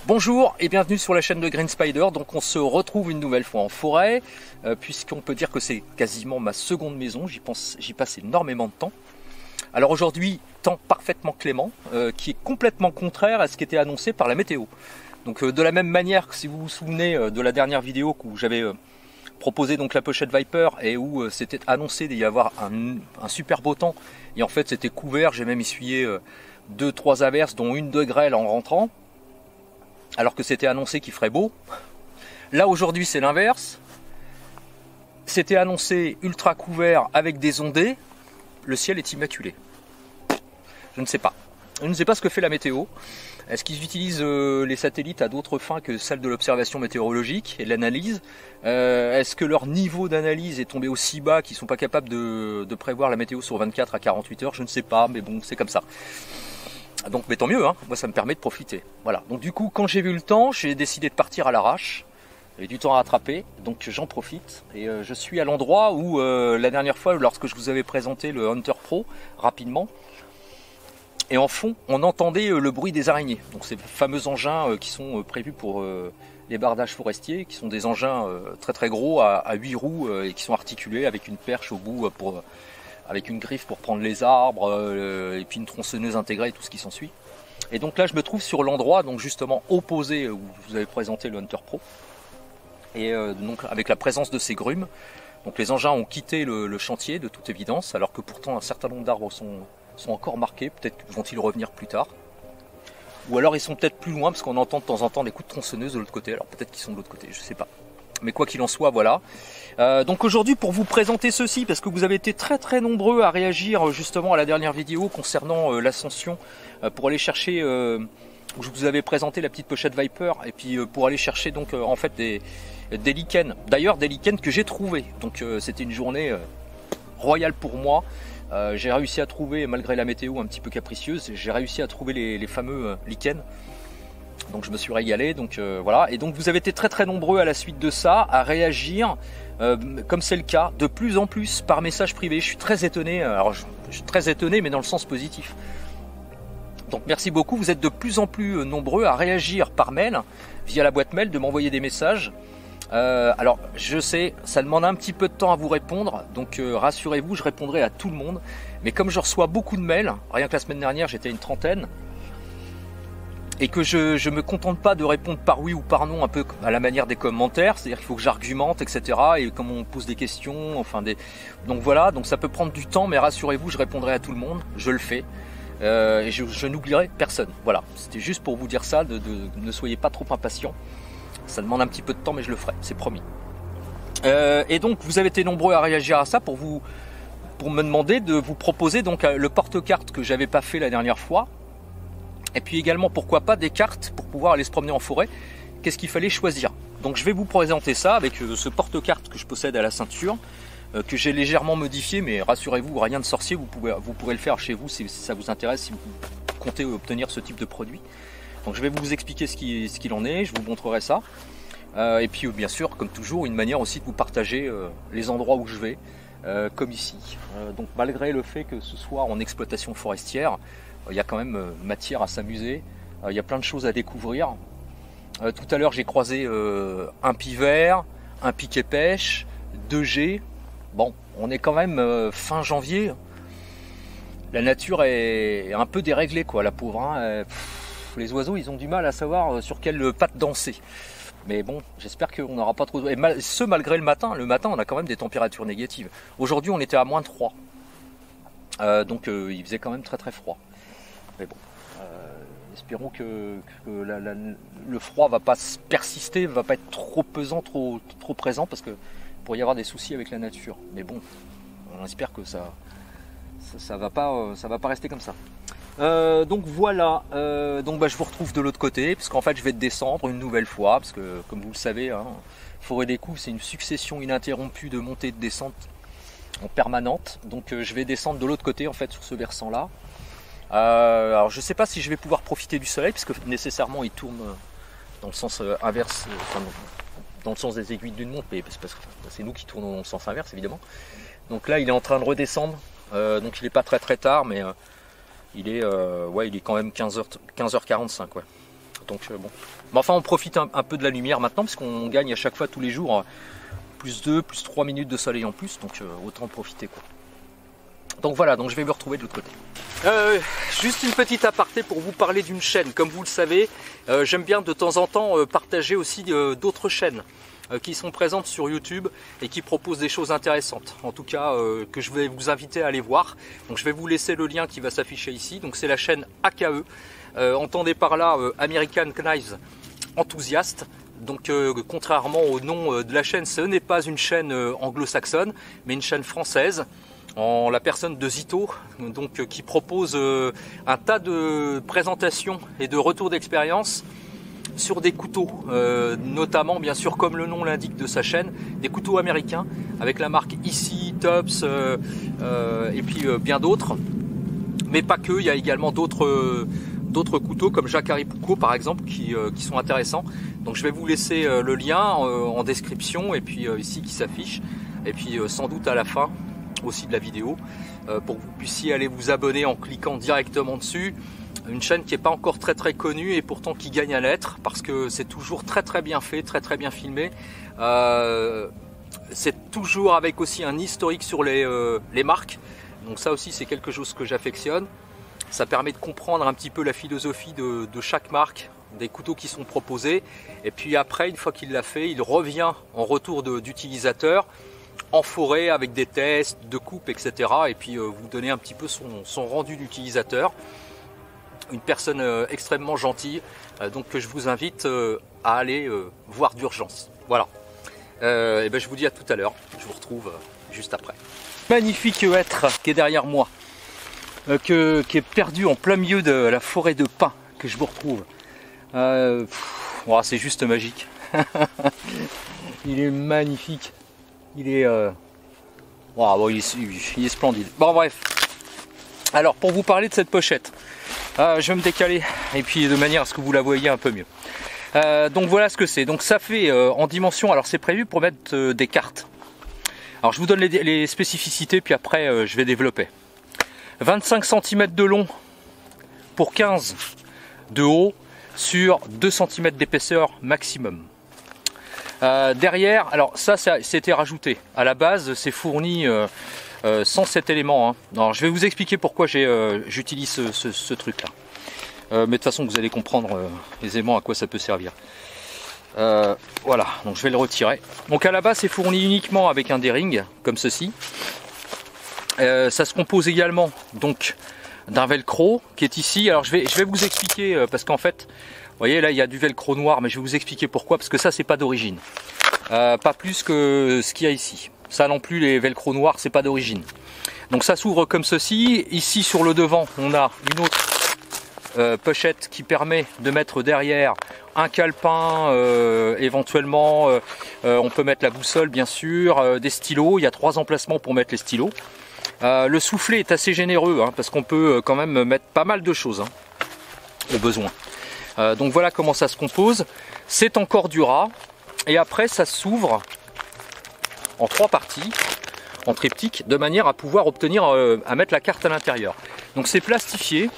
Bonjour et bienvenue sur la chaîne de Green Spider. Donc on se retrouve une nouvelle fois en forêt, puisqu'on peut dire que c'est quasiment ma seconde maison. J'y passe énormément de temps. Alors aujourd'hui, temps parfaitement clément, qui est complètement contraire à ce qui était annoncé par la météo. Donc de la même manière que si vous vous souvenez de la dernière vidéo où j'avais proposé donc la pochette Viper et où c'était annoncé d'y avoir un super beau temps, et en fait c'était couvert, j'ai même essuyé 2-3 averses dont une de grêle en rentrant, alors que c'était annoncé qu'il ferait beau. Là aujourd'hui c'est l'inverse, c'était annoncé ultra couvert avec des ondées, le ciel est immaculé. Je ne sais pas ce que fait la météo. Est-ce qu'ils utilisent les satellites à d'autres fins que celles de l'observation météorologique et de l'analyse? Est-ce que leur niveau d'analyse est tombé aussi bas qu'ils ne sont pas capables de prévoir la météo sur 24 à 48 heures? Je ne sais pas, mais bon, c'est comme ça. Donc, mais tant mieux, hein. Moi ça me permet de profiter. Voilà. Donc du coup, quand j'ai vu le temps, j'ai décidé de partir à l'arrache. J'avais du temps à rattraper, donc j'en profite. Et je suis à l'endroit où la dernière fois, lorsque je vous avais présenté le Hunter Pro, rapidement, et en fond, on entendait le bruit des araignées. Donc ces fameux engins qui sont prévus pour les bardages forestiers, qui sont des engins très très gros à 8 roues et qui sont articulés avec une perche au bout avec une griffe pour prendre les arbres et puis une tronçonneuse intégrée et tout ce qui s'ensuit. Et donc là, je me trouve sur l'endroit donc justement opposé où je vous avais présenté le Hunter Pro. Et donc avec la présence de ces grumes, donc les engins ont quitté le chantier de toute évidence, alors que pourtant un certain nombre d'arbres sont encore marqués. Peut-être vont-ils revenir plus tard. Ou alors ils sont peut-être plus loin, parce qu'on entend de temps en temps des coups de tronçonneuse de l'autre côté. Alors peut-être qu'ils sont de l'autre côté, je sais pas. Mais quoi qu'il en soit, voilà. Donc aujourd'hui, pour vous présenter ceci, parce que vous avez été très très nombreux à réagir justement à la dernière vidéo concernant l'ascension, pour aller chercher, où je vous avais présenté la petite pochette Viper, et puis pour aller chercher donc en fait des lichens. D'ailleurs des lichens que j'ai trouvés. Donc c'était une journée royale pour moi. J'ai réussi à trouver, malgré la météo un petit peu capricieuse, j'ai réussi à trouver les fameux lichens. Donc je me suis régalé, donc voilà. Et donc vous avez été très très nombreux à la suite de ça à réagir, comme c'est le cas, de plus en plus par message privé. Je suis très étonné, alors je suis très étonné, mais dans le sens positif. Donc merci beaucoup, vous êtes de plus en plus nombreux à réagir par mail, via la boîte mail, de m'envoyer des messages. Alors je sais, ça demande un petit peu de temps à vous répondre, donc rassurez-vous, je répondrai à tout le monde. Mais comme je reçois beaucoup de mails, rien que la semaine dernière j'étais à une trentaine, et que je me contente pas de répondre par oui ou par non, un peu à la manière des commentaires, c'est-à-dire qu'il faut que j'argumente, etc. Et comme on pose des questions, enfin donc voilà, donc ça peut prendre du temps, mais rassurez-vous, je répondrai à tout le monde, je le fais. Et je n'oublierai personne. Voilà, c'était juste pour vous dire ça, ne soyez pas trop impatients. Ça demande un petit peu de temps, mais je le ferai, c'est promis. Et donc vous avez été nombreux à réagir à ça pour me demander de vous proposer donc le porte-cartes que j'avais pas fait la dernière fois. Et puis également, pourquoi pas, des cartes pour pouvoir aller se promener en forêt. Qu'est-ce qu'il fallait choisir? Donc je vais vous présenter ça avec ce porte-cartes que je possède à la ceinture, que j'ai légèrement modifié, mais rassurez-vous, rien de sorcier, vous pourrez le faire chez vous si ça vous intéresse, si vous comptez obtenir ce type de produit. Donc je vais vous expliquer ce qu'il en est, je vous montrerai ça. Et puis bien sûr, comme toujours, une manière aussi de vous partager les endroits où je vais, comme ici. Donc malgré le fait que ce soit en exploitation forestière, il y a quand même matière à s'amuser, il y a plein de choses à découvrir. Tout à l'heure j'ai croisé un pivert, un piquet pêche, 2G. Bon, on est quand même fin janvier. La nature est un peu déréglée, quoi, la pauvre. Hein. Les oiseaux, ils ont du mal à savoir sur quelle patte danser. Mais bon, j'espère qu'on n'aura pas trop... Et ce, malgré le matin, on a quand même des températures négatives. Aujourd'hui, on était à -3. Donc il faisait quand même très très froid. Mais bon, espérons que le froid va pas persister, va pas être trop pesant, trop présent, parce que pourrait y avoir des soucis avec la nature. Mais bon, on espère que ça va pas rester comme ça. Donc voilà, donc je vous retrouve de l'autre côté, parce qu'en fait je vais descendre une nouvelle fois, parce que comme vous le savez, hein, Forêt des Couves, c'est une succession ininterrompue de montées et de descentes en permanente. Donc je vais descendre de l'autre côté, en fait, sur ce versant là. Alors je sais pas si je vais pouvoir profiter du soleil, parce que nécessairement il tourne dans le sens inverse, enfin, dans le sens des aiguilles d'une montre, mais parce que c'est nous qui tournons dans le sens inverse évidemment. Donc là il est en train de redescendre, donc il n'est pas très tard, mais il est quand même 15h45. Ouais. Donc bon. Mais enfin on profite un peu de la lumière maintenant parce qu'on gagne à chaque fois tous les jours plus 2, plus 3 minutes de soleil en plus, donc autant en profiter quoi. Donc voilà, donc je vais me retrouver de l'autre côté. Juste une petite aparté pour vous parler d'une chaîne. Comme vous le savez, j'aime bien de temps en temps partager aussi d'autres chaînes qui sont présentes sur YouTube et qui proposent des choses intéressantes. En tout cas, que je vais vous inviter à aller voir. Donc je vais vous laisser le lien qui va s'afficher ici. Donc c'est la chaîne AKE. Entendez par là American Knives Enthusiast. Donc contrairement au nom de la chaîne, ce n'est pas une chaîne anglo-saxonne, mais une chaîne française, en la personne de Zito, donc qui propose un tas de présentations et de retours d'expérience sur des couteaux, notamment bien sûr comme le nom l'indique de sa chaîne, des couteaux américains avec la marque ICI, Tops et puis bien d'autres, mais pas que, il y a également d'autres couteaux comme Jacare Poucault par exemple qui sont intéressants. Donc je vais vous laisser le lien en description et puis ici qui s'affiche, et puis sans doute à la fin aussi de la vidéo pour que vous puissiez aller vous abonner en cliquant directement dessus. Une chaîne qui n'est pas encore très connue et pourtant qui gagne à l'être parce que c'est toujours très bien fait, très bien filmé. C'est toujours avec aussi un historique sur les marques, donc ça aussi c'est quelque chose que j'affectionne. Ça permet de comprendre un petit peu la philosophie de chaque marque, des couteaux qui sont proposés, et puis après une fois qu'il l'a fait, il revient en retour d'utilisateur en forêt avec des tests de coupe, etc. et puis vous donner un petit peu son rendu d'utilisateur. Une personne extrêmement gentille, donc que je vous invite à aller voir d'urgence. Voilà. Et ben je vous dis à tout à l'heure. Je vous retrouve juste après. Magnifique hêtre qui est derrière moi, qui est perdu en plein milieu de la forêt de pins que je vous retrouve. C'est juste magique. Il est magnifique. Il est, il est splendide. Bon bref. Alors pour vous parler de cette pochette. Je vais me décaler et puis de manière à ce que vous la voyez un peu mieux. Donc voilà ce que c'est. Donc ça fait en dimension, alors c'est prévu pour mettre des cartes. Alors je vous donne les spécificités puis après je vais développer. 25 cm de long pour 15 de haut sur 2 cm d'épaisseur maximum. Derrière, alors ça c'était rajouté. À la base c'est fourni sans cet élément. Hein. Alors, je vais vous expliquer pourquoi j'utilise ce truc là. Mais de toute façon vous allez comprendre aisément à quoi ça peut servir. Voilà, donc je vais le retirer. Donc à la base c'est fourni uniquement avec un D-ring comme ceci. Ça se compose également donc d'un velcro qui est ici. Alors je vais vous expliquer parce qu'en fait, vous voyez là il y a du velcro noir, mais je vais vous expliquer pourquoi, parce que ça c'est pas d'origine. Pas plus que ce qu'il y a ici. Ça non plus, les velcro noirs, c'est pas d'origine. Donc ça s'ouvre comme ceci. Ici sur le devant, on a une autre pochette qui permet de mettre derrière un calepin, éventuellement on peut mettre la boussole bien sûr, des stylos. Il y a 3 emplacements pour mettre les stylos. Le soufflet est assez généreux hein, parce qu'on peut quand même mettre pas mal de choses au besoin. Donc voilà comment ça se compose. C'est en Cordura et après ça s'ouvre en 3 parties, en triptyque, de manière à pouvoir obtenir à mettre la carte à l'intérieur. Donc c'est plastifié,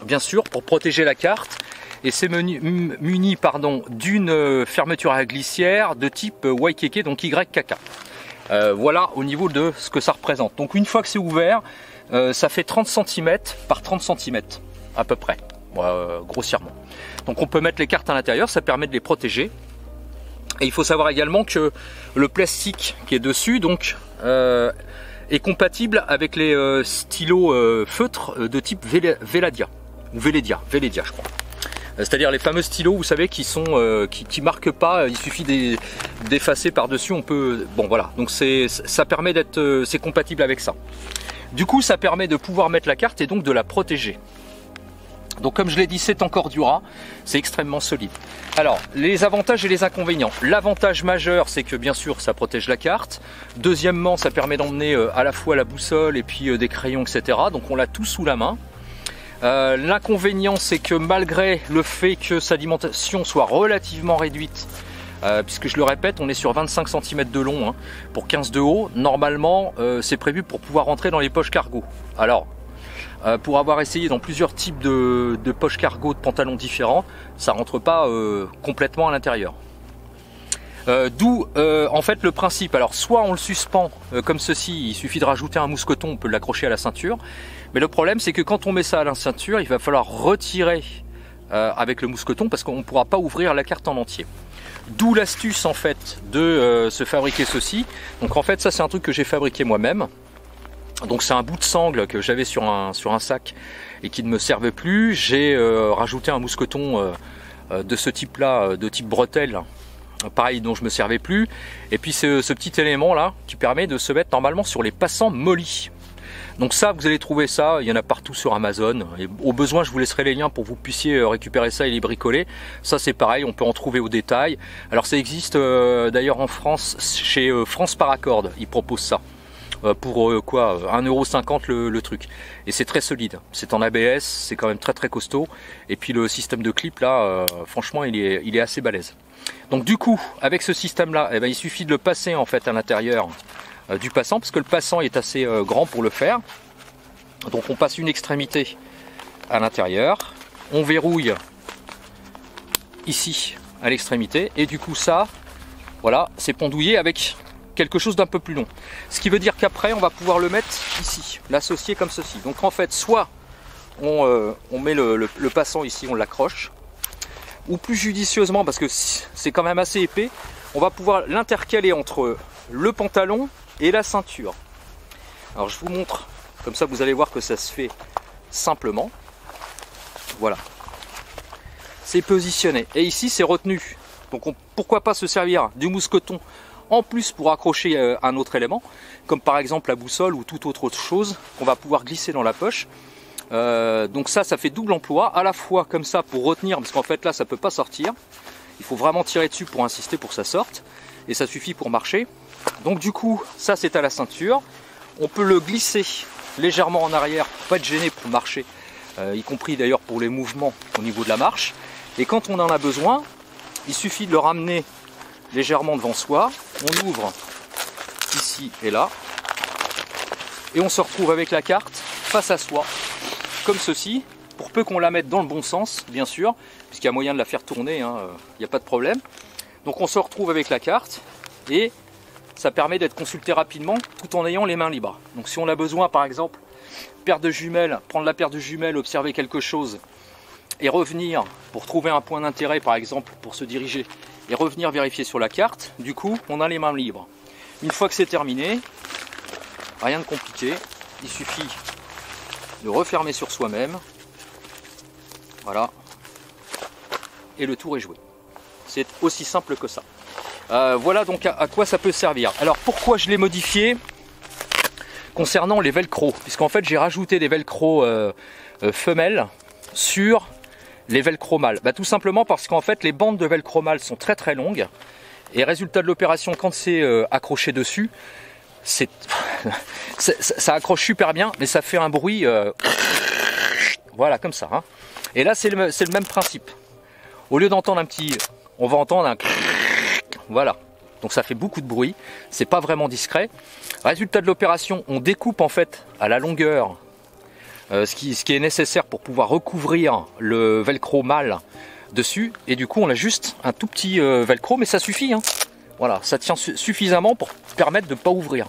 bien sûr, pour protéger la carte, et c'est muni d'une fermeture à glissière de type YKK, donc YKK. Voilà au niveau de ce que ça représente. Donc une fois que c'est ouvert, ça fait 30 cm par 30 cm à peu près, grossièrement. Donc on peut mettre les cartes à l'intérieur, ça permet de les protéger. Et il faut savoir également que le plastique qui est dessus donc est compatible avec les stylos feutres de type Veladia ou Veledia je crois. C'est-à-dire les fameux stylos, vous savez, qui sont qui marquent pas, il suffit d'effacer par-dessus, on peut. Bon voilà, donc ça permet d'être, c'est compatible avec ça. Du coup, ça permet de pouvoir mettre la carte et donc de la protéger. Donc comme je l'ai dit, c'est en Cordura, c'est extrêmement solide. Alors, les avantages et les inconvénients. L'avantage majeur, c'est que bien sûr, ça protège la carte. Deuxièmement, ça permet d'emmener à la fois la boussole et puis des crayons, etc. Donc on l'a tout sous la main. L'inconvénient, c'est que malgré le fait que sa dimension soit relativement réduite, puisque je le répète, on est sur 25 cm de long hein, pour 15 de haut, normalement c'est prévu pour pouvoir rentrer dans les poches cargo. Alors pour avoir essayé dans plusieurs types de poches cargo de pantalons différents, ça rentre pas complètement à l'intérieur. D'où en fait le principe, alors soit on le suspend comme ceci, il suffit de rajouter un mousqueton, on peut l'accrocher à la ceinture, mais le problème c'est que quand on met ça à la ceinture, il va falloir retirer avec le mousqueton parce qu'on ne pourra pas ouvrir la carte en entier. D'où l'astuce en fait de se fabriquer ceci. Donc en fait ça c'est un truc que j'ai fabriqué moi-même. Donc c'est un bout de sangle que j'avais sur un sac et qui ne me servait plus. J'ai rajouté un mousqueton de ce type là, de type bretelle, pareil, dont je me servais plus. Et puis ce petit élément là qui permet de se mettre normalement sur les passants mollis. Donc ça, vous allez trouver ça, il y en a partout sur Amazon. Et au besoin, je vous laisserai les liens pour que vous puissiez récupérer ça et les bricoler. Ça c'est pareil, on peut en trouver au détail. Alors ça existe d'ailleurs en France, chez France Paracord, ils proposent ça. Pour quoi 1,50 € le truc. Et c'est très solide. C'est en ABS, c'est quand même très costaud. Et puis le système de clip là, franchement, il est assez balèze. Donc du coup, avec ce système là, eh ben, il suffit de le passer en fait à l'intérieur du passant, parce que le passant est assez grand pour le faire. Donc on passe une extrémité à l'intérieur, on verrouille ici à l'extrémité, et du coup ça, voilà, c'est pendouillé avec quelque chose d'un peu plus long. Ce qui veut dire qu'après on va pouvoir le mettre ici, l'associer comme ceci. Donc en fait, soit on met le passant ici, on l'accroche, ou plus judicieusement, parce que c'est quand même assez épais, on va pouvoir l'intercaler entre le pantalon et la ceinture. Alors je vous montre, comme ça vous allez voir que ça se fait simplement. Voilà, c'est positionné et ici c'est retenu. Donc pourquoi pas se servir du mousqueton en plus pour accrocher un autre élément, comme par exemple la boussole ou toute autre chose qu'on va pouvoir glisser dans la poche. Donc ça fait double emploi, à la fois comme ça pour retenir, parce qu'en fait là ça peut pas sortir, il faut vraiment tirer dessus pour insister pour que ça sorte, et ça suffit pour marcher. Donc du coup ça c'est à la ceinture, on peut le glisser légèrement en arrière pour pas être gêné pour marcher, y compris d'ailleurs pour les mouvements au niveau de la marche, et quand on en a besoin, il suffit de le ramener légèrement devant soi, on ouvre ici et là, et on se retrouve avec la carte face à soi, comme ceci, pour peu qu'on la mette dans le bon sens, bien sûr, puisqu'il y a moyen de la faire tourner, il n'y a pas de problème. Donc on se retrouve avec la carte, et ça permet d'être consulté rapidement, tout en ayant les mains libres. Donc si on a besoin, par exemple, paire de jumelles, prendre la paire de jumelles, observer quelque chose, et revenir pour trouver un point d'intérêt, par exemple, pour se diriger, et revenir vérifier sur la carte, du coup, on a les mains libres. Une fois que c'est terminé, rien de compliqué, il suffit de refermer sur soi-même, voilà, et le tour est joué. C'est aussi simple que ça. Voilà donc à quoi ça peut servir. Alors pourquoi je l'ai modifié concernant les velcro, puisqu'en fait j'ai rajouté des velcro femelles sur les velcro mâles. Tout simplement parce qu'en fait les bandes de velcro mâles sont très longues, et résultat de l'opération, quand c'est accroché dessus, ça accroche super bien, mais ça fait un bruit voilà, comme ça, hein. Et là c'est le même principe. Au lieu d'entendre un petit, on va entendre un voilà, donc ça fait beaucoup de bruit, c'est pas vraiment discret. Résultat de l'opération, on découpe en fait à la longueur ce qui est nécessaire pour pouvoir recouvrir le velcro mâle dessus, et du coup on a juste un tout petit velcro, mais ça suffit, hein. Voilà, ça tient suffisamment pour permettre de ne pas ouvrir.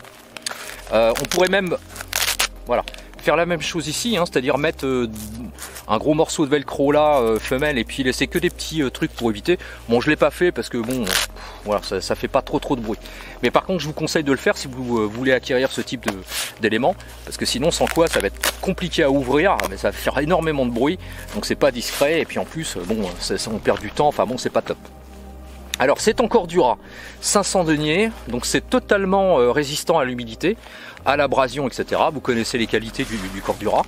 On pourrait même, voilà, faire la même chose ici, hein, c'est-à-dire mettre un gros morceau de velcro là, femelle, et puis laisser que des petits trucs pour éviter. Bon, je l'ai pas fait parce que bon, voilà, ça fait pas trop de bruit. Mais par contre, je vous conseille de le faire si vous voulez acquérir ce type d'éléments, parce que sinon, sans quoi, ça va être compliqué à ouvrir, mais ça va faire énormément de bruit, donc c'est pas discret, et puis en plus, bon, on perd du temps, enfin bon, c'est pas top. Alors c'est en Cordura 500 deniers, donc c'est totalement résistant à l'humidité, à l'abrasion, etc. Vous connaissez les qualités du Cordura.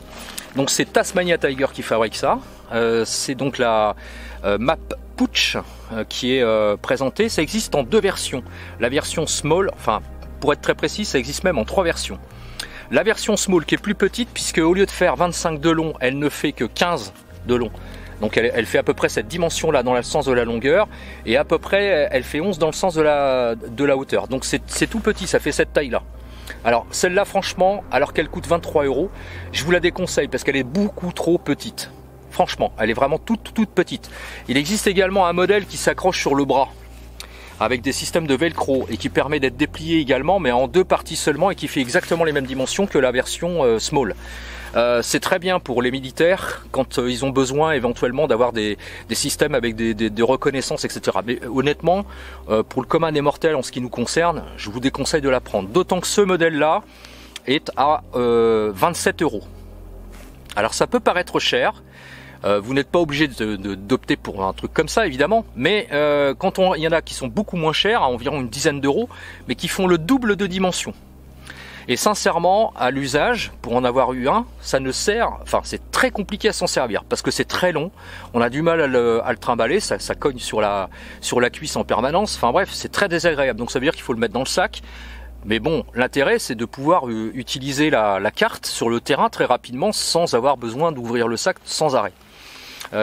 Donc c'est Tasmania Tiger qui fabrique ça. C'est donc la Map Pooch qui est présentée. Ça existe en deux versions. La version small, enfin pour être très précis, ça existe même en 3 versions. La version small qui est plus petite, puisque au lieu de faire 25 de long, elle ne fait que 15 de long. Donc elle fait à peu près cette dimension là dans le sens de la longueur, et à peu près elle fait 11 dans le sens de la hauteur. Donc c'est tout petit, ça fait cette taille là. Alors celle-là franchement, alors qu'elle coûte 23 €, je vous la déconseille parce qu'elle est beaucoup trop petite. Franchement, elle est vraiment toute petite. Il existe également un modèle qui s'accroche sur le bras avec des systèmes de velcro et qui permet d'être déplié également, mais en 2 parties seulement, et qui fait exactement les mêmes dimensions que la version small. C'est très bien pour les militaires quand ils ont besoin éventuellement d'avoir des systèmes avec des reconnaissances, etc. Mais honnêtement, pour le commun des mortels en ce qui nous concerne, je vous déconseille de la prendre. D'autant que ce modèle-là est à 27 €. Alors ça peut paraître cher. Vous n'êtes pas obligé d'opter pour un truc comme ça, évidemment, mais quand il y en a qui sont beaucoup moins chers, à environ une dizaine d'euros, mais qui font le double de dimension. Et sincèrement, à l'usage, pour en avoir eu un, ça ne sert, enfin c'est très compliqué à s'en servir, parce que c'est très long, on a du mal à le trimballer, ça cogne sur la cuisse en permanence, enfin bref, c'est très désagréable, donc ça veut dire qu'il faut le mettre dans le sac. Mais bon, l'intérêt c'est de pouvoir utiliser la carte sur le terrain très rapidement, sans avoir besoin d'ouvrir le sac sans arrêt.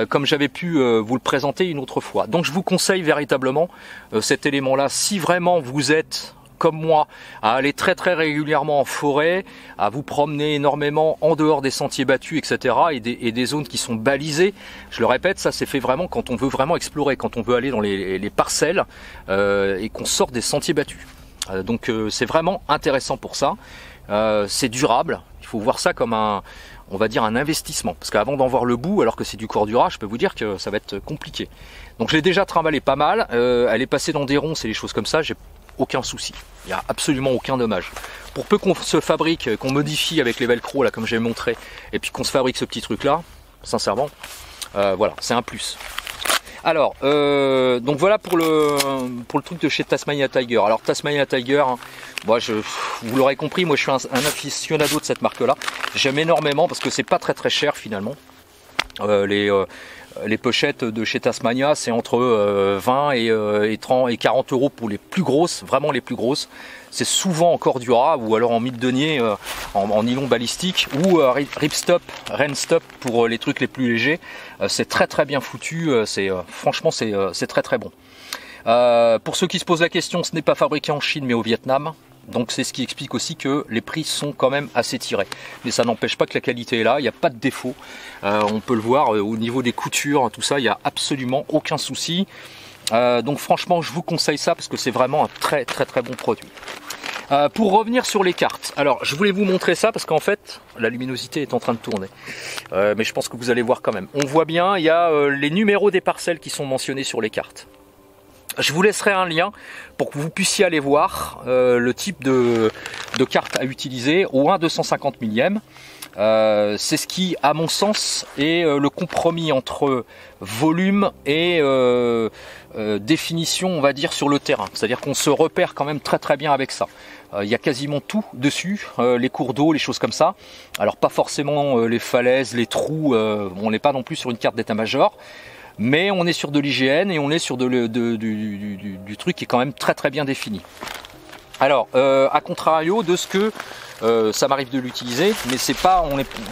Comme j'avais pu vous le présenter une autre fois. Donc je vous conseille véritablement cet élément-là, si vraiment vous êtes comme moi à aller très régulièrement en forêt, à vous promener énormément en dehors des sentiers battus, etc. et des zones qui sont balisées. Je le répète, ça c'est fait vraiment quand on veut vraiment explorer, quand on veut aller dans les parcelles et qu'on sort des sentiers battus. Donc c'est vraiment intéressant pour ça. C'est durable, il faut voir ça comme on va dire un investissement, parce qu'avant d'en voir le bout, alors que c'est du cordura, je peux vous dire que ça va être compliqué. Donc je l'ai déjà trimballé pas mal, elle est passée dans des ronces et des choses comme ça, j'ai aucun souci, il n'y a absolument aucun dommage. Pour peu qu'on se fabrique, qu'on modifie avec les velcro là comme j'ai montré, et puis qu'on se fabrique ce petit truc là, sincèrement, voilà, c'est un plus. Alors, donc voilà pour le truc de chez Tasmania Tiger. Alors Tasmania Tiger, hein, moi vous l'aurez compris, moi je suis un aficionado de cette marque là. J'aime énormément parce que c'est pas très cher finalement. Les pochettes de chez Tasmania, c'est entre 20 et 30 et 40 € pour les plus grosses, vraiment les plus grosses. C'est souvent en cordura ou alors en mille denier en nylon balistique, ou ripstop, rainstop pour les trucs les plus légers. C'est très bien foutu, franchement c'est très bon. Pour ceux qui se posent la question, ce n'est pas fabriqué en Chine mais au Vietnam. Donc c'est ce qui explique aussi que les prix sont quand même assez tirés. Mais ça n'empêche pas que la qualité est là, il n'y a pas de défaut. On peut le voir au niveau des coutures, tout ça, il n'y a absolument aucun souci. Donc franchement, je vous conseille ça parce que c'est vraiment un très bon produit. Pour revenir sur les cartes, alors je voulais vous montrer ça parce qu'en fait, la luminosité est en train de tourner. Mais je pense que vous allez voir quand même. On voit bien, il y a les numéros des parcelles qui sont mentionnés sur les cartes. Je vous laisserai un lien pour que vous puissiez aller voir le type de carte à utiliser au 1/250 millième. C'est ce qui, à mon sens, est le compromis entre volume et définition, on va dire, sur le terrain. C'est-à-dire qu'on se repère quand même très bien avec ça. Il y a quasiment tout dessus, les cours d'eau, les choses comme ça. Alors pas forcément les falaises, les trous, on n'est pas non plus sur une carte d'état-major. Mais on est sur de l'hygiène et on est sur du truc qui est quand même très bien défini. Alors, à contrario de ce que ça m'arrive de l'utiliser, mais c'est pas,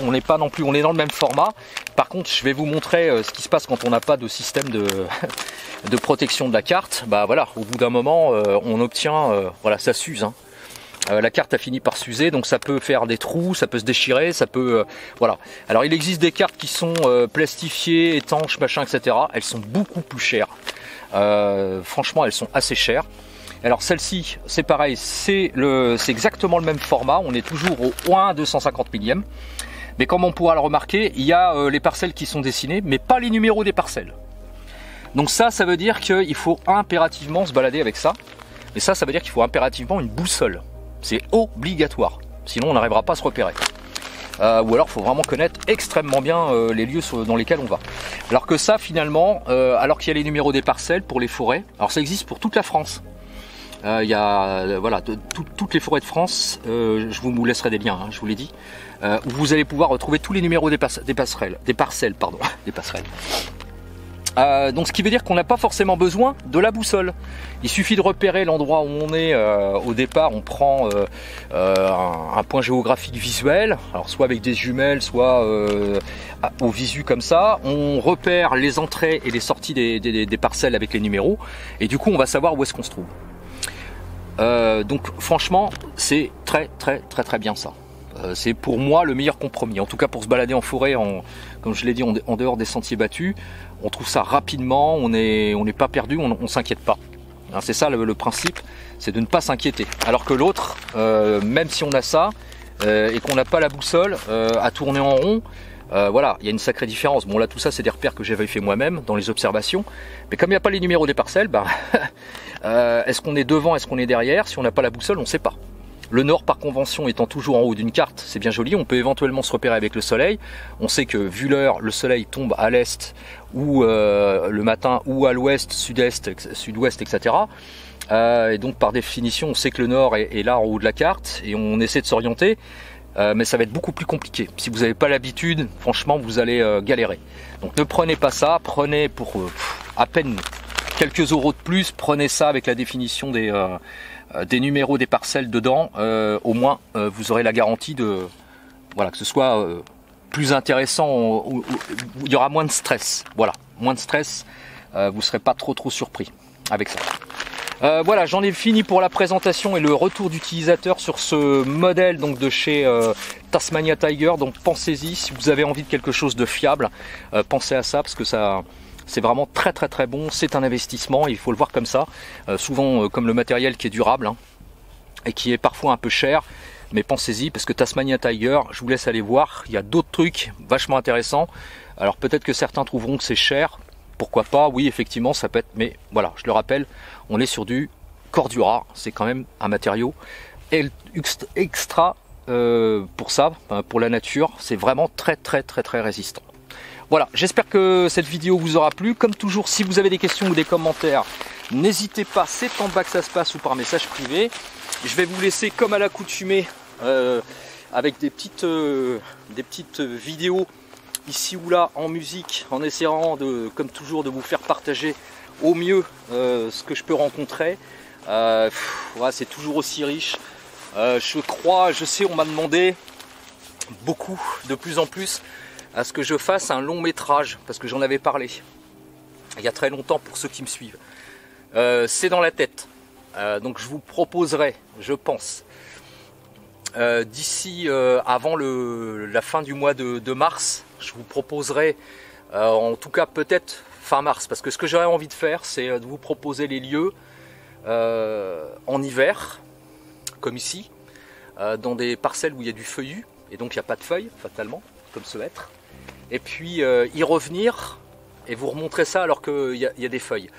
on n'est pas non plus, on est dans le même format. Par contre, je vais vous montrer ce qui se passe quand on n'a pas de système de protection de la carte. Bah voilà, au bout d'un moment, on obtient, voilà, ça s'use. Hein. La carte a fini par s'user, donc ça peut faire des trous, ça peut se déchirer, ça peut... voilà. Alors il existe des cartes qui sont plastifiées, étanches, machin, etc. Elles sont beaucoup plus chères. Franchement, elles sont assez chères. Alors celle-ci, c'est pareil, c'est exactement le même format. On est toujours au 1/250 millième. Mais comme on pourra le remarquer, il y a les parcelles qui sont dessinées, mais pas les numéros des parcelles. Donc ça veut dire qu'il faut impérativement se balader avec ça. Et ça veut dire qu'il faut impérativement une boussole. C'est obligatoire, sinon on n'arrivera pas à se repérer. Ou alors il faut vraiment connaître extrêmement bien les lieux dans lesquels on va. Alors que ça finalement, alors qu'il y a les numéros des parcelles pour les forêts, alors ça existe pour toute la France. Il y a voilà, toutes les forêts de France, je vous laisserai des liens, hein, je vous l'ai dit, où vous allez pouvoir retrouver tous les numéros des parcelles. Donc ce qui veut dire qu'on n'a pas forcément besoin de la boussole. Il suffit de repérer l'endroit où on est au départ. On prend un point géographique visuel, alors soit avec des jumelles, soit au visu comme ça. On repère les entrées et les sorties des parcelles avec les numéros, et du coup on va savoir où est-ce qu'on se trouve. Donc franchement, c'est très bien ça. C'est pour moi le meilleur compromis. En tout cas pour se balader en forêt, comme je l'ai dit, en dehors des sentiers battus, on trouve ça rapidement, on n'est pas perdu, on s'inquiète pas. Hein, c'est ça le principe, c'est de ne pas s'inquiéter. Alors que l'autre, même si on a ça, et qu'on n'a pas la boussole à tourner en rond, voilà, il y a une sacrée différence. Bon là tout ça c'est des repères que j'avais fait moi-même dans les observations, mais comme il n'y a pas les numéros des parcelles, bah, est-ce qu'on est devant, est-ce qu'on est derrière? Si on n'a pas la boussole, on ne sait pas. Le nord par convention étant toujours en haut d'une carte, c'est bien joli, on peut éventuellement se repérer avec le soleil. On sait que vu l'heure, le soleil tombe à l'est ou le matin, ou à l'ouest, sud-est, sud-ouest, etc. Et donc par définition, on sait que le nord est là en haut de la carte et on essaie de s'orienter. Mais ça va être beaucoup plus compliqué. Si vous n'avez pas l'habitude, franchement, vous allez galérer. Donc ne prenez pas ça, prenez pour à peine quelques euros de plus, prenez ça avec la définition des numéros des parcelles dedans. Au moins, vous aurez la garantie de, voilà, que ce soit plus intéressant, il y aura moins de stress. Voilà, moins de stress, vous ne serez pas trop surpris avec ça. Voilà, j'en ai fini pour la présentation et le retour d'utilisateur sur ce modèle donc de chez Tasmania Tiger. Donc pensez-y, si vous avez envie de quelque chose de fiable, pensez à ça parce que ça, c'est vraiment très bon. C'est un investissement, il faut le voir comme ça. Souvent comme le matériel qui est durable hein, et qui est parfois un peu cher. Mais pensez-y parce que Tasmania Tiger, je vous laisse aller voir. Il y a d'autres trucs vachement intéressants. Alors peut-être que certains trouveront que c'est cher. Pourquoi pas, oui effectivement ça peut être, mais voilà, je le rappelle, on est sur du Cordura, c'est quand même un matériau extra pour ça, pour la nature, c'est vraiment très résistant. Voilà, j'espère que cette vidéo vous aura plu. Comme toujours, si vous avez des questions ou des commentaires, n'hésitez pas, c'est en bas que ça se passe ou par message privé. Je vais vous laisser comme à l'accoutumée avec des petites vidéos ici ou là en musique, en essayant de, comme toujours, de vous faire partager au mieux ce que je peux rencontrer. Voilà, c'est toujours aussi riche. Je sais, on m'a demandé beaucoup, de plus en plus, à ce que je fasse un long métrage, parce que j'en avais parlé il y a très longtemps pour ceux qui me suivent. C'est dans la tête. Donc je vous proposerai, je pense, d'ici avant la fin du mois de mars, je vous proposerai, en tout cas peut-être fin mars, parce que ce que j'aurais envie de faire, c'est de vous proposer les lieux en hiver, comme ici, dans des parcelles où il y a du feuillu, et donc il n'y a pas de feuilles, fatalement, comme ce hêtre, et puis y revenir, et vous remontrer ça alors qu'il y a des feuilles.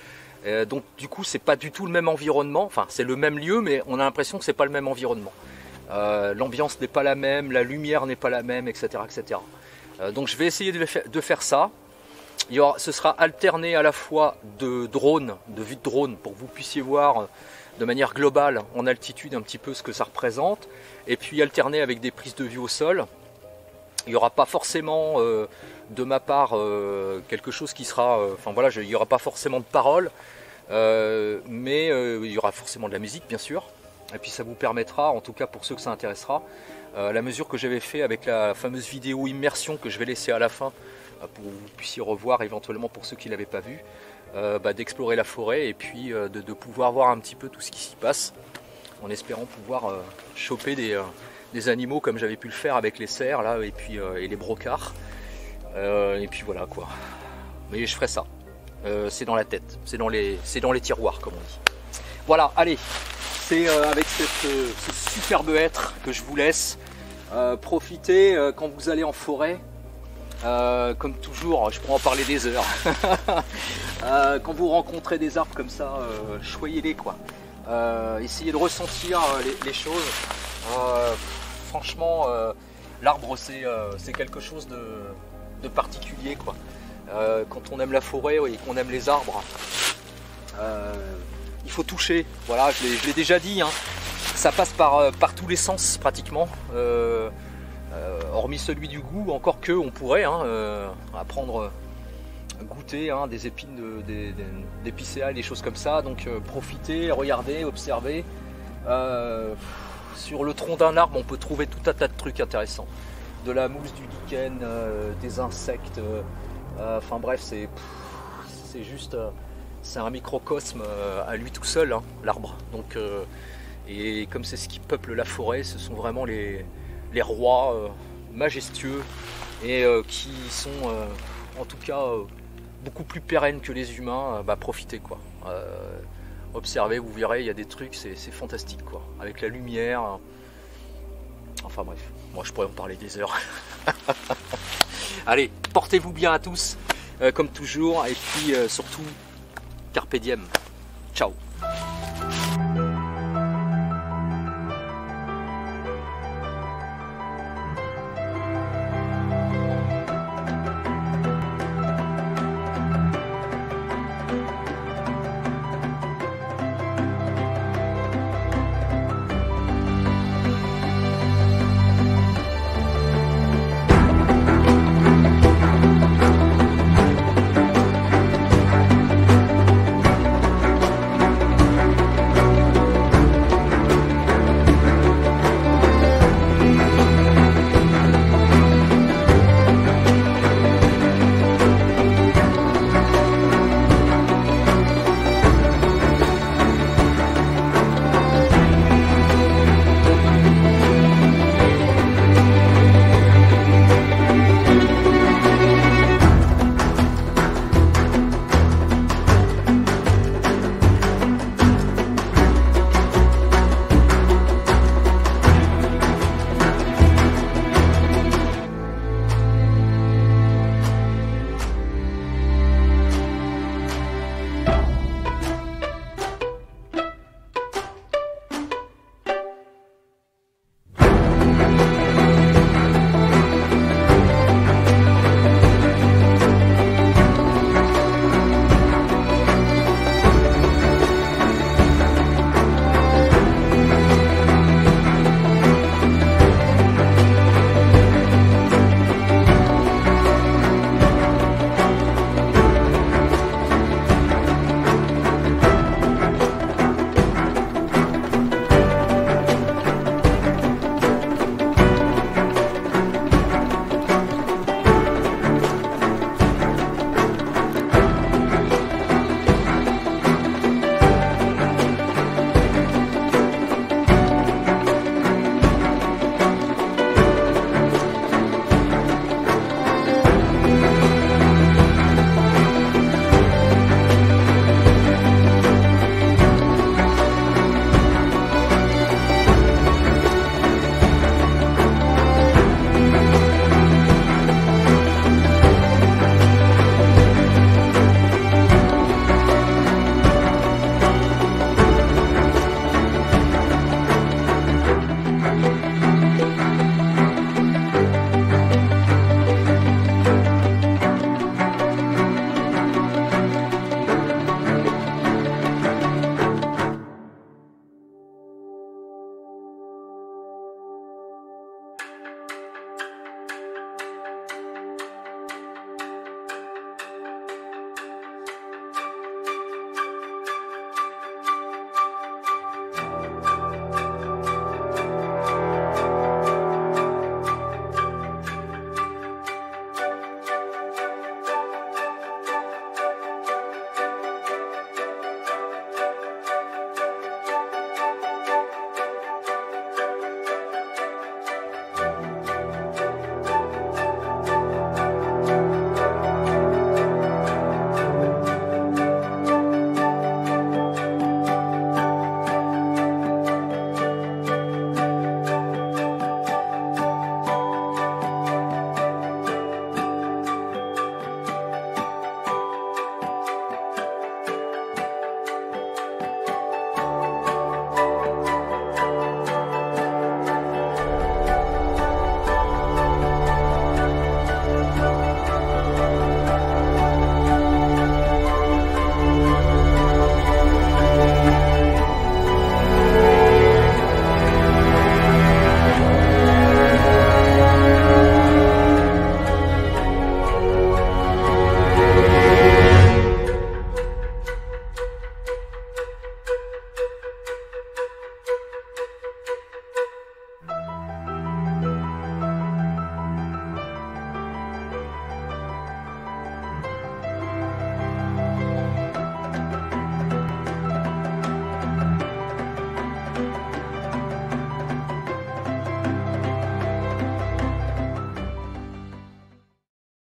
Donc du coup, c'est pas du tout le même environnement, enfin c'est le même lieu, mais on a l'impression que c'est pas le même environnement. L'ambiance n'est pas la même, la lumière n'est pas la même, etc. Donc je vais essayer de faire ça. Ce sera alterné à la fois de drone, de vue de drone, pour que vous puissiez voir de manière globale, en altitude, un petit peu ce que ça représente, et puis alterné avec des prises de vue au sol. Il n'y aura pas forcément de ma part quelque chose qui sera... Enfin voilà, il n'y aura pas forcément de paroles, mais il y aura forcément de la musique, bien sûr. Et puis ça vous permettra, en tout cas pour ceux que ça intéressera, la mesure que j'avais fait avec la fameuse vidéo immersion que je vais laisser à la fin pour que vous puissiez revoir éventuellement pour ceux qui ne l'avaient pas vu, d'explorer la forêt et puis de pouvoir voir un petit peu tout ce qui s'y passe en espérant pouvoir choper des animaux comme j'avais pu le faire avec les cerfs là, et puis et les brocards et puis voilà quoi. Mais je ferai ça, c'est dans la tête, c'est dans les tiroirs comme on dit. Voilà, allez, c'est avec ce superbe hêtre que je vous laisse. Profitez quand vous allez en forêt, comme toujours, je pourrais en parler des heures. Quand vous rencontrez des arbres comme ça, choyez-les quoi. Essayez de ressentir les choses. Franchement, l'arbre c'est quelque chose de particulier quoi. Quand on aime la forêt et qu'on aime les arbres, il faut toucher. Voilà, je l'ai déjà dit, hein. Ça passe par tous les sens pratiquement. Hormis celui du goût, encore que on pourrait apprendre, goûter des épines d'épicéa et des choses comme ça. Donc profitez, regardez, observez. Sur le tronc d'un arbre, on peut trouver tout un tas de trucs intéressants. De la mousse, du lichen, des insectes. Enfin bref, c'est juste, c'est un microcosme à lui tout seul, hein, l'arbre. Donc Et comme c'est ce qui peuple la forêt, ce sont vraiment les rois majestueux et qui sont en tout cas beaucoup plus pérennes que les humains. Profitez quoi. Observez, vous verrez, il y a des trucs, c'est fantastique quoi. Avec la lumière. Enfin bref, moi je pourrais en parler des heures. Allez, portez-vous bien à tous, comme toujours, et puis surtout, carpe diem. Ciao.